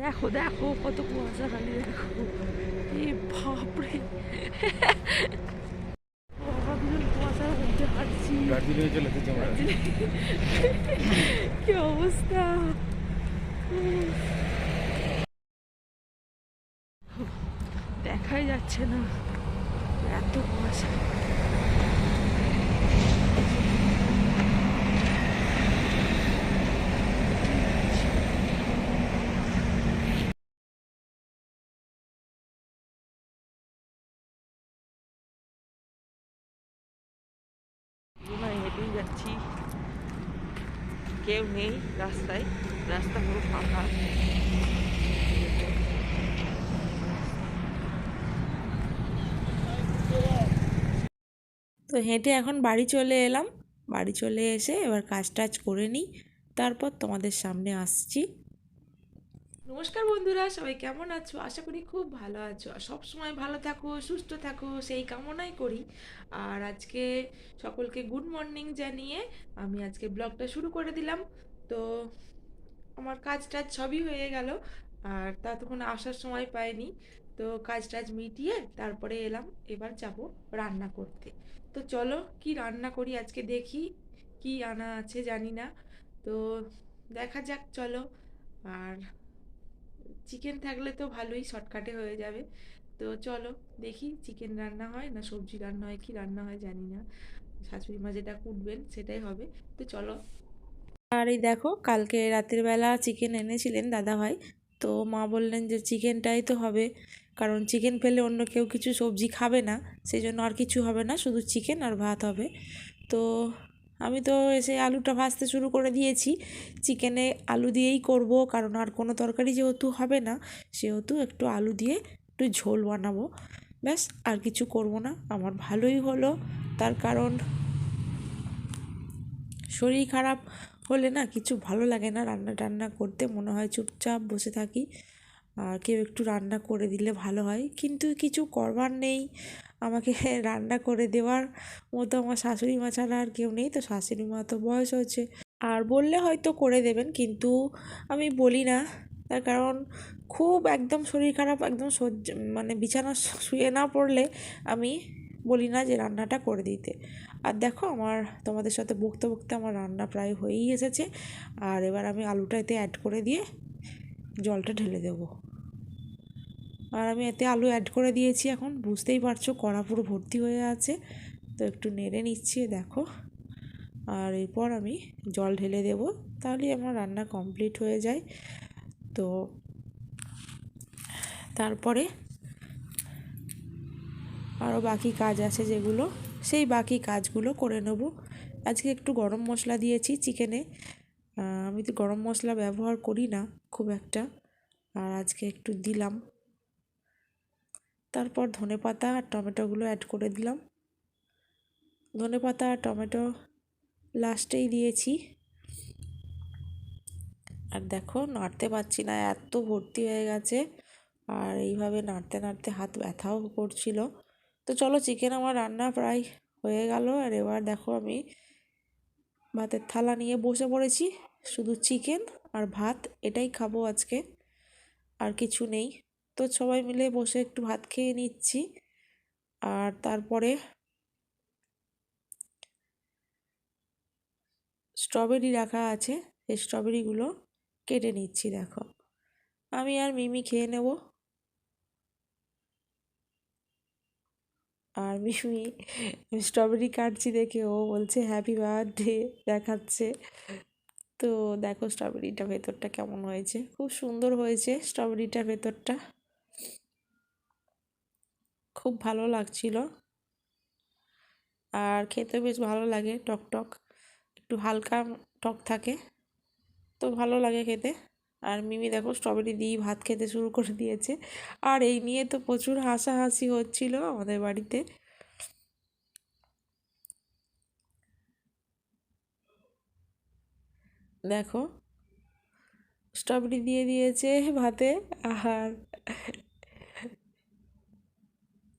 দেখো দেখো কত কুয়াশা, খালি দেখো। এ বাপরে, বাবা দুজন কুয়াশার মধ্যে হাঁটছি। দার্জিলিংয়ে চলে এসেছি আমরা। কি অবস্থা! দেখাই যাচ্ছে না, এত কুয়াশা। হেঁটেই যাচ্ছি, কেউ নেই রাস্তায়, রাস্তা পুরো ফাঁকা। তো হেঁটে এখন বাড়ি চলে এলাম। বাড়ি চলে এসে এবার কাজ টাজ করে নিই, তারপর তোমাদের সামনে আসছি। নমস্কার বন্ধুরা, সবাই কেমন আছো? আশা করি খুব ভালো আছো, আর সব সময় ভালো থাকো, সুস্থ থাকো, সেই কামনাই করি। আর আজকে সকলকে গুড মর্নিং জানিয়ে আমি আজকে ব্লগটা শুরু করে দিলাম। তো আমার কাজ টাজ সবই হয়ে গেল, আর ততক্ষণ আসার সময় পাইনি। তো কাজ টাজ মিটিয়ে তারপরে এলাম, এবার যাব রান্না করতে। তো চলো কি রান্না করি আজকে, দেখি কি আনা আছে জানি না। তো দেখা যাক, চলো। আর চিকেন থাকলে তো ভালোই, শর্টকাটে হয়ে যাবে। তো চলো দেখি চিকেন রান্না হয় না সবজি রান্না হয়, কি রান্না হয় জানি না। শাশুড়ি মা যেটা কুটবেন সেটাই হবে। তো চলো। আর এই দেখো, কালকে রাতের বেলা চিকেন এনেছিলেন দাদাভাই। তো মা বললেন যে চিকেনটাই তো হবে, কারণ চিকেন ফেলে অন্য কেউ কিছু সবজি খাবে না, সেই জন্য আর কিছু হবে না, শুধু চিকেন আর ভাত হবে। তো আমি তো এসে আলুটা ভাজতে শুরু করে দিয়েছি। চিকেনে আলু দিয়েই করব, কারণ আর কোনো তরকারি যেহেতু হবে না, সেহেতু একটু আলু দিয়ে একটু ঝোল বানাবো, ব্যাস। আর কিছু করব না। আমার ভালোই হলো, তার কারণ শরীর খারাপ হলে না কিছু ভালো লাগে না রান্না টান্না করতে, মনে হয় চুপচাপ বসে থাকি। আর কেউ একটু রান্না করে দিলে ভালো হয়, কিন্তু কিছু করবার নেই। আমাকে রান্না করে দেওয়ার মতো আমার শাশুড়ি মা ছাড়া আর কেউ নেই। তো শাশুড়ি মা তো বয়স হয়েছে, আর বললে হয়তো করে দেবেন, কিন্তু আমি বলি না। তার কারণ খুব একদম শরীর খারাপ, একদম সহ্য মানে বিছানা শুয়ে না পড়লে আমি বলি না যে রান্নাটা করে দিতে। আর দেখো, আমার তোমাদের সাথে বকতে বকতে আমার রান্না প্রায় হয়েই এসেছে। আর এবার আমি আলুটা এতে অ্যাড করে দিয়ে জলটা ঢেলে দেবো। আর আমি এতে আলু অ্যাড করে দিয়েছি, এখন বুঝতেই পারছো কড়া পুরো ভর্তি হয়ে আছে। তো একটু নেড়ে নিচ্ছি, দেখো। আর এরপর আমি জল ঢেলে দেব, তাহলেই আমার রান্না কমপ্লিট হয়ে যায়। তো তারপরে আরও বাকি কাজ আছে যেগুলো, সেই বাকি কাজগুলো করে নেব। আজকে একটু গরম মশলা দিয়েছি চিকেনে। আমি তো গরম মশলা ব্যবহার করি না খুব একটা, আর আজকে একটু দিলাম। তারপর ধনেপাতা আর টমেটোগুলো অ্যাড করে দিলাম। ধনেপাতা আর টমেটো লাস্টেই দিয়েছি। আর দেখো, নাড়তে পারছি না, এত ভর্তি হয়ে গেছে। আর এইভাবে নাড়তে নাড়তে হাত ব্যথাও করছিল। তো চলো, চিকেন আমার রান্না প্রায় হয়ে গেল। আর এবার দেখো, আমি ভাতের থালা নিয়ে বসে পড়েছি। শুধু চিকেন আর ভাত, এটাই খাবো আজকে, আর কিছু নেই। তো সবাই মিলে বসে একটু ভাত খেয়ে নিচ্ছি। আর তারপরে স্ট্রবেরি রাখা আছে, সেই স্ট্রবেরিগুলো কেটে নিচ্ছি। দেখো, আমি আর মিমি খেয়ে নেব। আর মিমি স্ট্রবেরি কাটছি দেখে ও বলছে হ্যাপি বার্থডে দেখাচ্ছে। তো দেখো স্ট্রবেরিটা ভেতরটা কেমন হয়েছে, খুব সুন্দর হয়েছে স্ট্রবেরিটা ভেতরটা, খুব ভালো লাগছিল। আর খেতে বেশ ভালো লাগে, টক টক, একটু হালকা টক থাকে, তো ভালো লাগে খেতে। আর মিমি দেখো স্ট্রবেরি দিয়ে ভাত খেতে শুরু করে দিয়েছে। আর এই নিয়ে তো প্রচুর হাসাহাসি হচ্ছিল আমাদের বাড়িতে। দেখো, স্ট্রবেরি দিয়ে দিয়েছে ভাতে। আর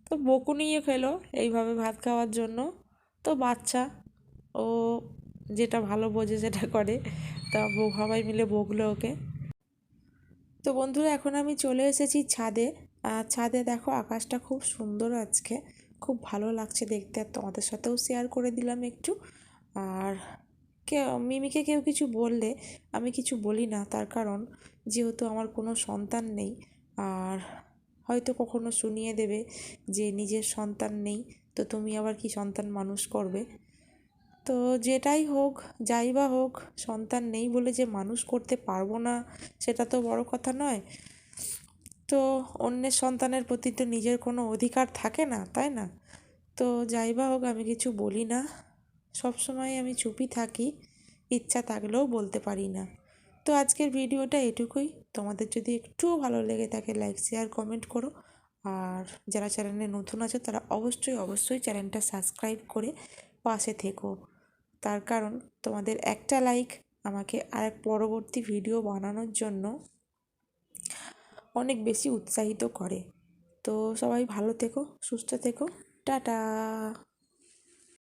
তো বকুনিও খেলো এইভাবে ভাত খাওয়ার জন্য। তো বাচ্চা, ও যেটা ভালো বোঝে সেটা করে। তা সবাই মিলে বকলো ওকে। তো বন্ধুরা এখন আমি চলে এসেছি ছাদে। আর ছাদে দেখো আকাশটা খুব সুন্দর আজকে, খুব ভালো লাগছে দেখতে, আর তোমাদের সাথেও শেয়ার করে দিলাম একটু। আর মিমিকে কেউ কিছু বললে আমি কিছু বলি না, তার কারণ যেহেতু আমার কোনো সন্তান নেই। আর হয়তো কখনো শুনিয়ে দেবে যে নিজের সন্তান নেই তো তুমি আবার কি সন্তান মানুষ করবে। তো যেটাই হোক, যাই বা হোক, সন্তান নেই বলে যে মানুষ করতে পারবো না সেটা তো বড় কথা নয়। তো অন্যের সন্তানের প্রতি তো নিজের কোনো অধিকার থাকে না, তাই না? তো যাই বা হোক, আমি কিছু বলি না, সবসময় আমি চুপই থাকি, ইচ্ছা থাকলেও বলতে পারি না। তো আজকের ভিডিওটা এটুকুই। তোমাদের যদি একটুও ভালো লেগে থাকে লাইক শেয়ার কমেন্ট করো। আর যারা চ্যানেলে নতুন আছে তারা অবশ্যই অবশ্যই চ্যানেলটা সাবস্ক্রাইব করে পাশে থেকো, তার কারণ তোমাদের একটা লাইক আমাকে আরেক পরবর্তী ভিডিও বানানোর জন্য অনেক বেশি উৎসাহিত করে। তো সবাই ভালো থেকো, সুস্থ থেকো, টাটা।